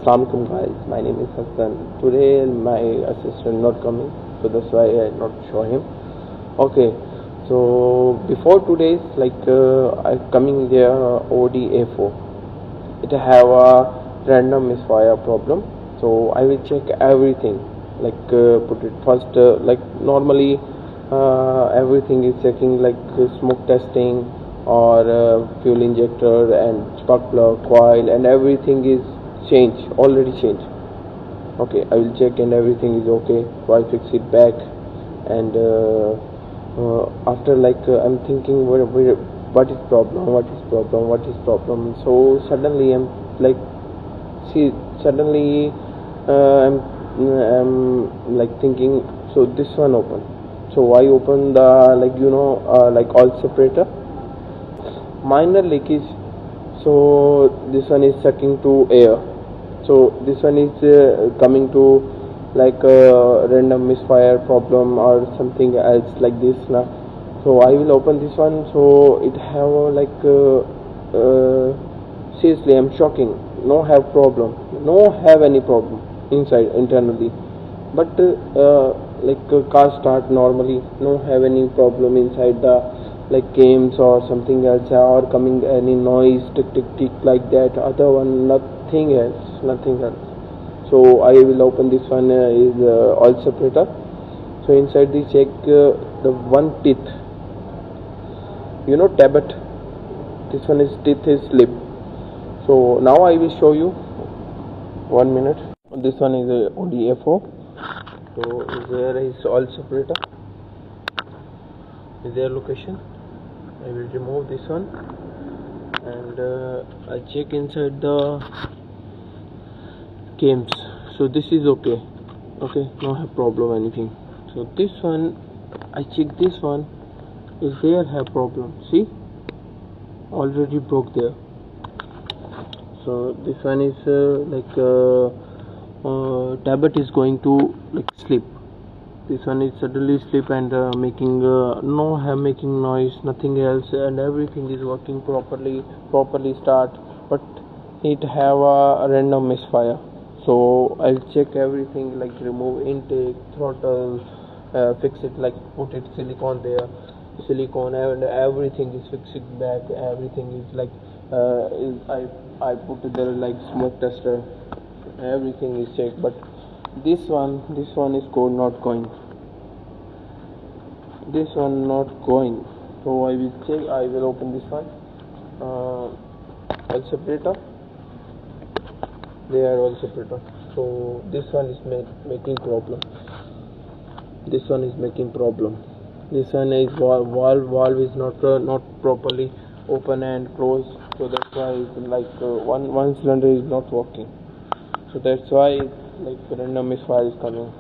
Assalamualaikum guys, my name is Hassan. Today my assistant not coming, so that's why I not show him. Okay, so before today's I coming there Audi A4. It have a random misfire problem, so I will check everything. Put it first like normally everything is checking smoke testing or fuel injector and spark plug coil and everything is already changed. Okay, I will check and everything is okay, so I fix it back. And after I'm thinking what is problem. So suddenly I'm like see suddenly I'm like thinking, so this one open, so I open the oil separator, minor leakage. So this one is sucking to air, so this one is coming to random misfire problem or something else like this now. So I will open this one, so it have seriously I'm shocking, no have any problem inside internally, but car start normally, no have any problem inside the games or something else, or coming any noise tick tick tick like that, other one nothing else. So I will open this one, is oil separator. So inside the check the one teeth, tablet, this one is teeth is slip. So now I will show you, 1 minute. This one is a Audi A4. So there is oil separator, is their location. I will remove this one and I check inside the games. So this is okay, no have problem anything. So this one I check, this one is there have problem, see already broke there. So this one is tablet is going to slip. This one is suddenly slip and making making noise, nothing else, and everything is working properly start, but it have a random misfire. So I'll check everything, remove intake, throttle, fix it, put it silicone there, and everything is fixed back. Everything is I put there smoke tester, everything is checked, but this one is not going, this one not going. So I will check, I will open this one, oil separator, there oil separator. So this one is making problem, this one is valve is not properly open and close, so that's why it's one cylinder is not working, so that's why random misfire is coming.